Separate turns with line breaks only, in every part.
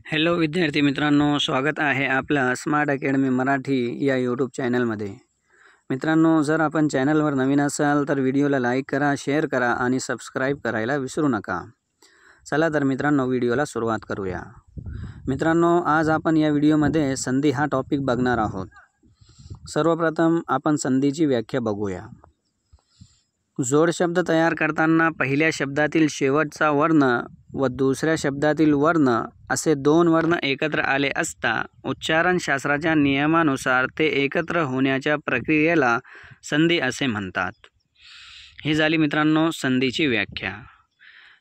Hello विद्यार्थी मित्रांनो, स्वागत आहे आपलं स्मार्ट अकॅडमी मराठी या यूट्यूब चॅनलमध्ये। मित्रांनो, जर आपण चॅनलवर नवीन असाल तर व्हिडिओला लाईक करा, शेअर करा आणि सबस्क्राईब करायला विसरू नका। चला तर मित्रांनो, व्हिडिओला सुरुवात करूया। मित्रांनो, आज आपण या व्हिडिओमध्ये संधी हा टॉपिक बघणार आहोत। सर्वप्रथम आपण संधीची व्याख्या बघूया। जोड शब्द तयार करताना पहिल्या शब्दातील शेवटचा वर्ण व दुसऱ्या शब्दातील वर्ण असे दोन वर्ण एकत्र आले असता उच्चारण शास्त्राच्या नियमानुसार ते एकत्र होण्याच्या प्रक्रियेला संधी असे म्हणतात। ही झाली मित्रांनो संधीची व्याख्या।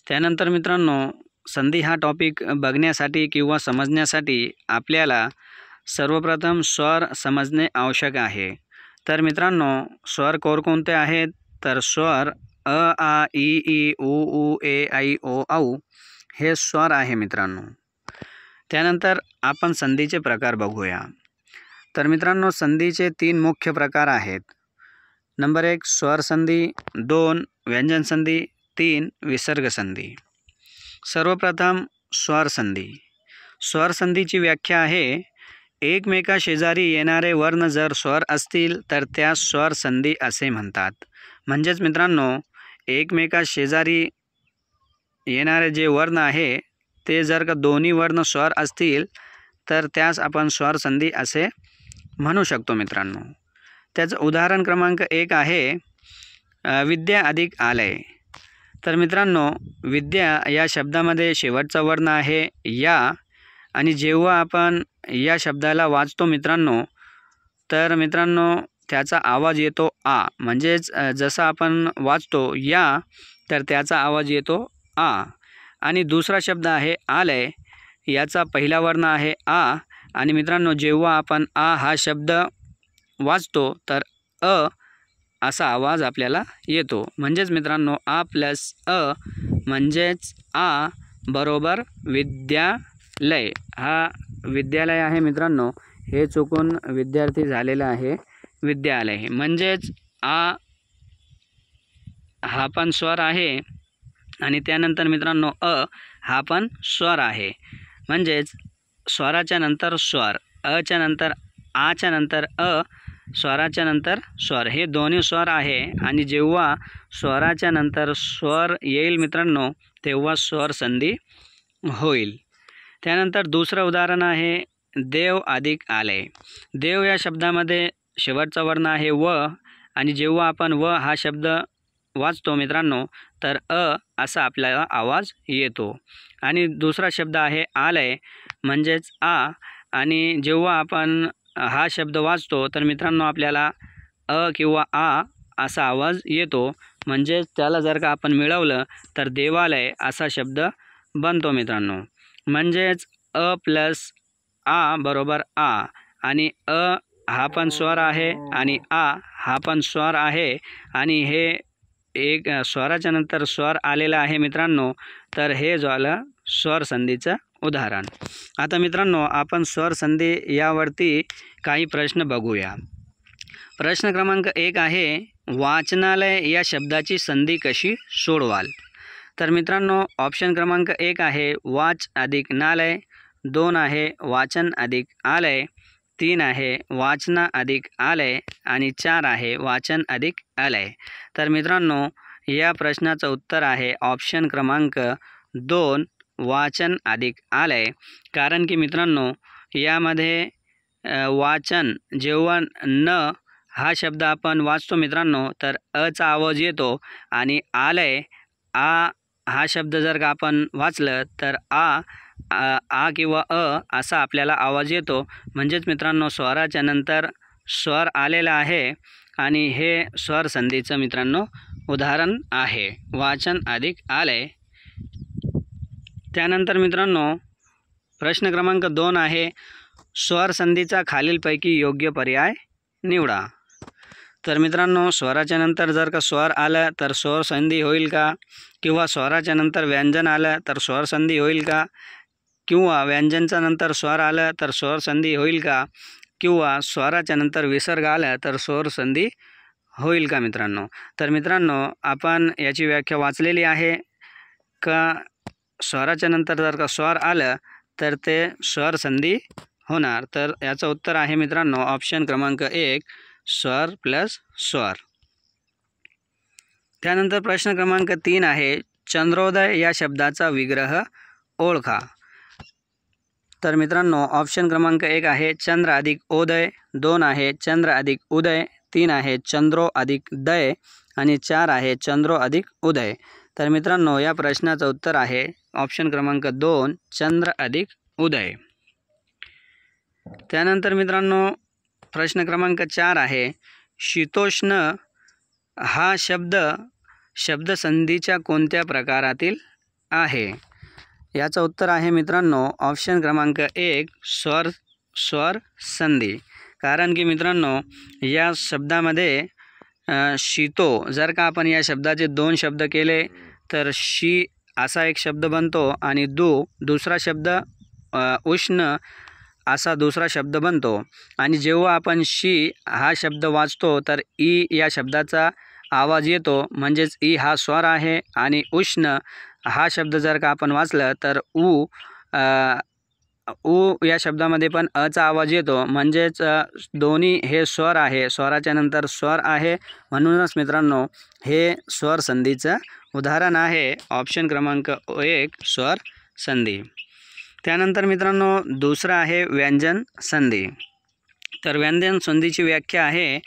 त्यानंतर मित्रांनो, संधी हा टॉपिक बघण्यासाठी किंवा समजण्यासाठी आपल्याला सर्वप्रथम स्वर समजणे आवश्यक आहे। तर मित्रांनो, स्वर कोणकोणते आहेत? तर स्वर अ, आ, इ, ई, उ, ए, ऐ, ओ, औ हे स्वर आहे मित्रांनो। त्यानंतर आपण संधीचे प्रकार बघूया। तर मित्रांनो, संधीचे तीन मुख्य प्रकार आहेत। नंबर 1 स्वर संधी, 2 व्यंजन संधी, 3 विसर्ग संधी। सर्वप्रथम स्वर संधी। स्वर संधीची व्याख्या आहे, एकमेका शेजारी येणारे वर्ण जर स्वर असतील तर त्यास स्वर संधी असे म्हणतात। म्हणजेच मित्रांनो, एकमेका शेजारी येणारे जे वर्ण आहे ते जर का दोन्ही वर्ण स्वर असतील तर त्यास आपण स्वर संधी असे म्हणू शकतो मित्रांनो। त्याचं उदाहरण क्रमांक 1 आहे विद्या अधिक आलय। तर मित्रांनो, विद्या या शब्दामध्ये शेवटचा वर्ण आहे या, आणि जेव्हा आपण या शब्दाला वाचतो मित्रांनो, तर मित्रांनो त्याचा आवाज येतो आ। म्हणजेच जसं आपण वाचतो या तर त्याचा आवाज येतो आ। आणि दुसरा शब्द आहे आलय, याचा पहिला वर्ण आहे आ, आणि मित्रांनो जेव्हा आपण आ हा शब्द वाचतो तर अ असा आवाज आपल्याला येतो। म्हणजेच मित्रांनो आ प्लस अ म्हणजेच आ बरोबर विद्यालय। हा विद्यालय आहे मित्रांनो, हे चुकून विद्यार्थी झालेला आहे विद्यालय। म्हणजेच आ हा पण स्वर आहे आणि त्यानंतर मित्रांनो अ हा पण स्वर आहे। म्हणजेच स्वराच्या नंतर स्वर, अच्या नंतर आच्या नंतर अ, स्वराच्या नंतर स्वर, हे दोन्ही स्वर आहे। आणि जेव्हा स्वराच्या नंतर स्वर येईल मित्रांनो तेव्हा स्वर संधी होईल। त्यानंतर दुसरं उदाहरण आहे देव अधिक आलय। देव या शब्दामध्ये शेवटचा वर्ण आहे व, आणि जेव्हा आपण व हा शब्द वाचतो मित्रांनो तर अ असा आपल्याला आवाज येतो। आणि दुसरा शब्द आहे आलय म्हणजेच आ, आणि जेव्हा आपण हा शब्द वाचतो तर मित्रांनो आपल्याला अ किंवा आ असा आवाज येतो। म्हणजेच त्याला जर का आपण मिळवलं तर देवालय असा शब्द बनतो मित्रांनो। म्हणजेच अ प्लस आ बरोबर आ, आणि अ हा पण स्वर आहे आणि आ हा पण स्वर आहे, आणि हे एक स्वराच्या नंतर स्वर आलेला आहे मित्रांनो, तर हे झालं स्वर संधीचं उदाहरण। आता मित्रांनो, आपण स्वर संधी यावरती काही प्रश्न बघूया। प्रश्न क्रमांक 1 आहे वाचनालय या शब्दाची संधी कशी सोडवाल? तर मित्रांनो, ऑप्शन क्रमांक 1 आहे वाच अधिक नालय, 2 आहे वाचन अधिक आलय, 3 आहे वाचना अधिक आलय, आणि 4 आहे वाचन अधिक आलय। तर मित्रांनो, या प्रश्नाचं उत्तर आहे ऑप्शन क्रमांक 2 वाचन अधिक आलय। कारण की मित्रांनो यामध्ये वाचन जेव्हा न हा शब्द आपण वाचतो मित्रांनो तर अचा आवाज येतो, आणि आलय आ हा शब्द जर का आपण वाचलं तर आ किंवा अ असा आपल्याला आवाज येतो। म्हणजेच मित्रांनो स्वराच्या नंतर स्वर आलेला आहे, आणि हे स्वर संधीचं मित्रांनो उदाहरण आहे वाचन अधिक आलय। त्यानंतर मित्रांनो प्रश्न क्रमांक 2 आहे स्वर संधीचा खालीलपैकी योग्य पर्याय निवडा। तर मित्रांनो, स्वराच्या नंतर जर का स्वर आलं तर स्वर संधी होईल का? किंवा स्वराच्या नंतर व्यंजन आलं तर स्वर संधी होईल का? किंवा व्यंजनच्या नंतर स्वर आलं तर स्वर संधी होईल का? किंवा स्वराच्या नंतर विसर्ग आला तर स्वर संधी होईल का मित्रांनो? तर मित्रांनो, आपण याची व्याख्या वाचलेली आहे का स्वराच्या नंतर जर का स्वर आलं तर ते स्वर संधी होणार। तर याचं उत्तर आहे मित्रांनो ऑप्शन क्रमांक 1 स्वर प्लस स्वर। त्यानंतर प्रश्न क्रमांक 3 आहे चंद्रोदय या शब्दाचा विग्रह ओळखा। तर मित्रांनो ऑप्शन क्रमांक 1 आहे चंद्र अधिक ओदय, 2 आहे चंद्र अधिक उदय, 3 आहे चंद्रो अधिक दय आणि 4 आहे चंद्रो अधिक उदय। तर मित्रांनो या प्रश्नाचं उत्तर आहे ऑप्शन क्रमांक 2 चंद्र अधिक उदय। त्यानंतर मित्रांनो प्रश्न क्रमांक 4 आहे शीतोष्ण हा शब्दसंधीच्या कोणत्या प्रकारातील आहे। याचं उत्तर आहे मित्रांनो ऑप्शन क्रमांक 1 स्वर संधी। कारण की मित्रांनो या शब्दामध्ये शीतो जर का आपण या शब्दाचे 2 शब्द केले तर शी असा एक शब्द बनतो आणि दुसरा शब्द उष्ण असा दुसरा शब्द बनतो। आणि जेव्हा आपण शी हा शब्द वाचतो तर ई या शब्दाचा आवाज येतो, म्हणजेच ई हा स्वर आहे। आणि उष्ण हा शब्द जर का आपण वाचलं तर ऊ या शब्दामध्ये पण अचा आवाज येतो, म्हणजेच दोन्ही हे स्वर आहे, स्वराच्या नंतर स्वर आहे। म्हणूनच मित्रांनो हे स्वर संधीचं उदाहरण आहे ऑप्शन क्रमांक 1 स्वर संधी। त्यानंतर मित्रांनो दुसरा आहे व्यंजन संधी। तर व्यंजन संधीची व्याख्या आहे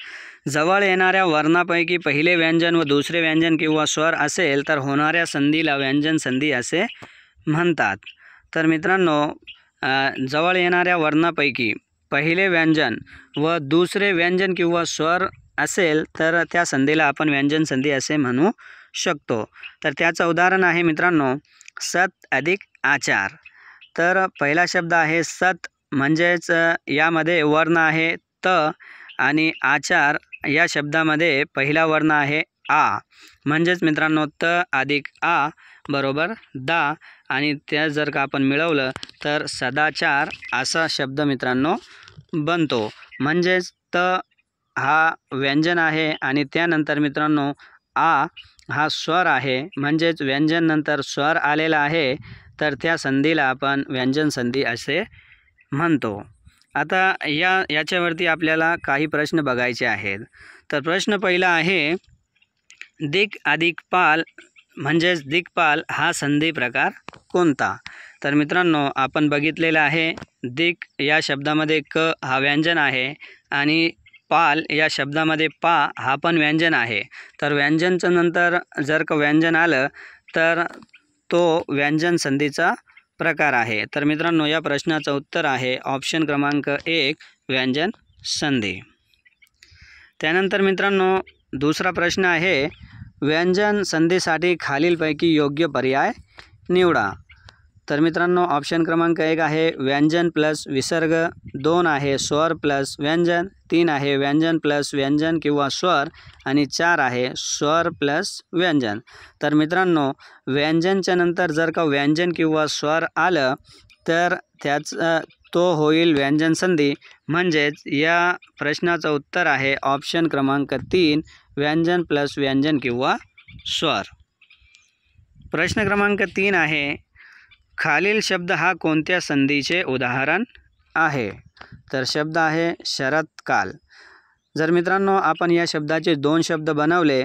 जवळ येणाऱ्या वर्णापैकी पहिले व्यंजन व दुसरे व्यंजन किंवा स्वर असेल तर होणाऱ्या संधीला व्यंजन संधी असे म्हणतात। तर मित्रांनो जवळ येणाऱ्या वर्णापैकी पहिले व्यंजन व दुसरे व्यंजन किंवा स्वर असेल तर त्या संधीला आपण व्यंजन संधी असे म्हणू शकतो। तर त्याचं उदाहरण आहे मित्रांनो सत अधिक आचार। तर पहिला शब्द आहे सत, म्हणजेच यामध्ये वर्ण आहे त आणि आचार या शब्दामध्ये पहिला वर्ण आहे आ, म्हणजेच मित्रांनो त अधिक आ बरोबर दा आणि त्या जर का आपण मिळवलं तर सदाचार असा शब्द मित्रांनो बनतो। म्हणजेच त हा व्यंजन आहे आणि त्यानंतर मित्रांनो आ हा स्वर आहे, म्हणजेच व्यंजन नंतर स्वर आलेला आहे, तर त्या संधीला आपण व्यंजन संधी असे म्हणतो। आता याच्यावरती आपल्याला काही प्रश्न बघायचे आहेत। तर प्रश्न पहिला आहे दिक अधिक पाल, म्हणजेच दिक्पाल हा संधी प्रकार कोणता। तर मित्रांनो आपण बघितलेलं आहे दिक या शब्दामध्ये क हा व्यंजन आहे आणि पाल या शब्दामध्ये पा हा पण व्यंजन आहे। तर व्यंजनच्या नंतर जर का व्यंजन आलं तर तो व्यंजन संधीचा प्रकार आहे। तर मित्रांनो या प्रश्नाचं उत्तर आहे ऑप्शन क्रमांक 1 व्यंजन संधी। त्यानंतर मित्रांनो दुसरा प्रश्न आहे व्यंजन संधीसाठी खालीलपैकी योग्य पर्याय निवडा। तर मित्रांनो ऑप्शन क्रमांक 1 आहे व्यंजन प्लस विसर्ग, 2 आहे स्वर प्लस व्यंजन, 3 आहे व्यंजन प्लस व्यंजन किंवा स्वर आणि 4 आहे स्वर प्लस व्यंजन। तर मित्रांनो व्यंजनच्या नंतर जर का व्यंजन किंवा स्वर आलं तर तो होईल व्यंजन संधी, म्हणजेच या प्रश्नाचं उत्तर आहे ऑप्शन क्रमांक 3 व्यंजन प्लस व्यंजन किंवा स्वर। प्रश्न क्रमांक 3 आहे खालील शब्द हा कोणत्या संधीचे उदाहरण आहे। तर शब्द आहे शरत्काल। जर मित्रांनो आपण या शब्दाचे 2 शब्द बनवले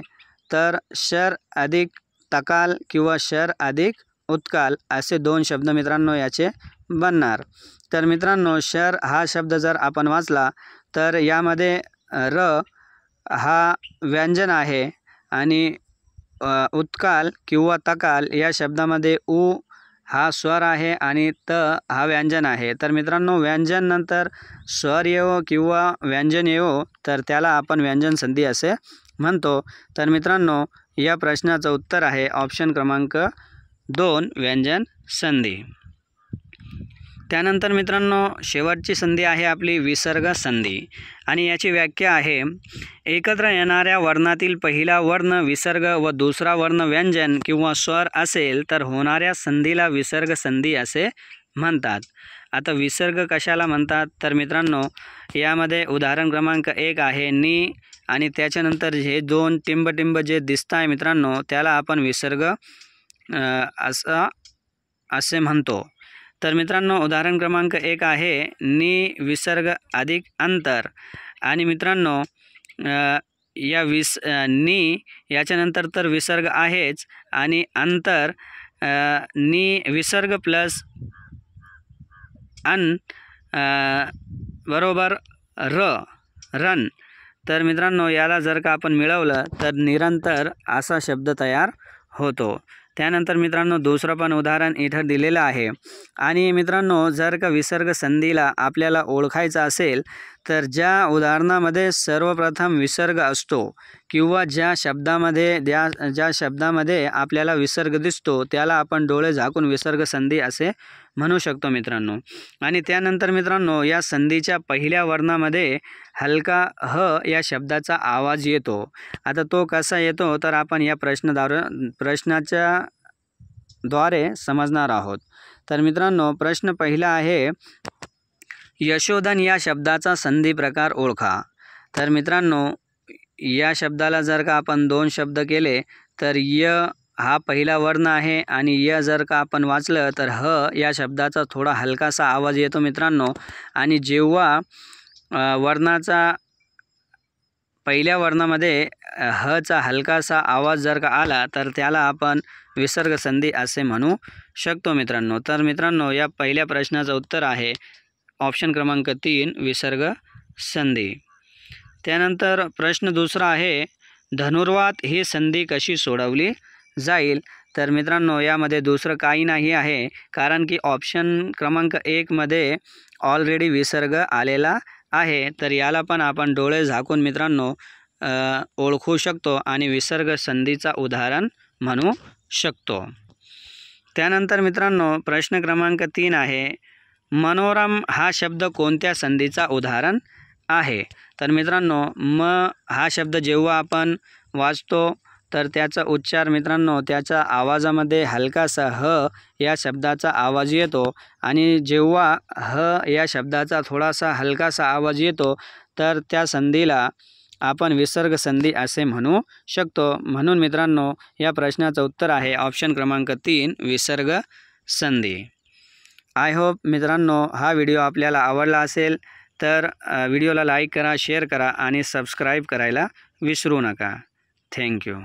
तर शर अधिक तकाल किंवा शर अधिक उत्काल असे 2 शब्द मित्रांनो याचे बनणार। तर मित्रांनो शर हा शब्द जर आपण वाचला तर यामध्ये र हा व्यंजन आहे आणि उत्काल किंवा तकाल या शब्दामध्ये उ हा स्वर आहे आणि त हा व्यंजन आहे। तर मित्रांनो व्यंजन नंतर स्वर येवो किंवा व्यंजन येवो तर त्याला आपण व्यंजन संधी असे म्हणतो। तर मित्रांनो या प्रश्नाचं उत्तर आहे ऑप्शन क्रमांक 2 व्यंजन संधी। त्यानंतर मित्रांनो शेवटची संधी आहे आपली विसर्ग संधी आणि याची व्याख्या आहे एकत्र येणाऱ्या वर्णातील पहिला वर्ण विसर्ग व दुसरा वर्ण व्यंजन किंवा स्वर असेल तर होणाऱ्या संधीला विसर्ग संधी असे म्हणतात। आता विसर्ग कशाला म्हणतात तर मित्रांनो यामध्ये उदाहरण क्रमांक 1 आहे नी आणि त्याच्यानंतर हे 2 टिंब जे दिसत आहे मित्रांनो त्याला आपण विसर्ग असे म्हणतो। तर मित्रांनो उदाहरण क्रमांक 1 आहे नि विसर्ग अधिक अंतर। आणि मित्रांनो या नि याच्यानंतर तर विसर्ग आहेच आणि अंतर नि विसर्ग प्लस अन बरोबर रन। तर मित्रांनो याला जर का आपण मिळवलं तर निरंतर असा शब्द तयार होतो। त्यानंतर मित्रांनो दुसरं पण उदाहरण इथं दिलेलं आहे। आणि मित्रांनो जर का विसर्ग संधीला आपल्याला ओळखायचा असेल तर ज्या उदाहरणामध्ये सर्वप्रथम विसर्ग असतो किंवा ज्या शब्दामध्ये आपल्याला विसर्ग दिसतो त्याला आपण डोळे झाकून विसर्ग संधी असे म्हणू शकतो मित्रांनो। आणि त्यानंतर मित्रांनो या संधीच्या पहिल्या वर्णामध्ये हलका ह या शब्दाचा आवाज येतो। आता तो कसा येतो तर आपण या प्रश्नाच्या द्वारे समजणार आहोत। तर मित्रांनो प्रश्न पहिला आहे यशोधन या शब्दाचा संधी प्रकार ओळखा। तर मित्रांनो या शब्दाला जर का आपण 2 शब्द केले तर य हा पहिला वर्ण आहे आणि य जर का आपण वाचलं तर ह या शब्दाचा थोडा हलकासा आवाज येतो मित्रांनो। आणि जेव्हा पहिल्या वर्णामध्ये हचा हलकासा आवाज जर का आला तर त्याला आपण विसर्ग संधी असे म्हणू शकतो मित्रांनो। तर मित्रांनो या पहिल्या प्रश्नाचं उत्तर आहे ऑप्शन क्रमांक 3 विसर्ग संधी। त्यानंतर प्रश्न दुसरा आहे धनुर्वात ही संधी कशी सोडवली जाईल। तर मित्रांनो यामध्ये दुसरं काही नाही आहे कारण की ऑप्शन क्रमांक 1 मध्ये ऑलरेडी विसर्ग आलेला आहे। तर याला पण आपण डोळे झाकून मित्रांनो ओळखू शकतो आणि विसर्ग संधीचा उदाहरण म्हणू शकतो। त्यानंतर मित्रांनो प्रश्न क्रमांक 3 आहे मनोरम हा शब्द कोणत्या संधीचा उदाहरण आहे। तर मित्रांनो हा शब्द जेव्हा आपण वाचतो तर त्याचा उच्चार मित्रांनो त्याच्या आवाजामध्ये हलकासा ह या शब्दाचा आवाज येतो आणि जेव्हा ह या शब्दाचा थोडासा हलकासा आवाज येतो तर त्या संधीला आपण विसर्ग संधी असे म्हणू शकतो। म्हणून मित्रांनो या प्रश्नाचं उत्तर आहे ऑप्शन क्रमांक 3 विसर्ग संधी। आय होप मित्रांनो हा व्हिडिओ आपल्याला आवडला असेल तर व्हिडिओला लाईक करा, शेअर करा आणि सबस्क्राईब करायला विसरू नका। थँक्यू।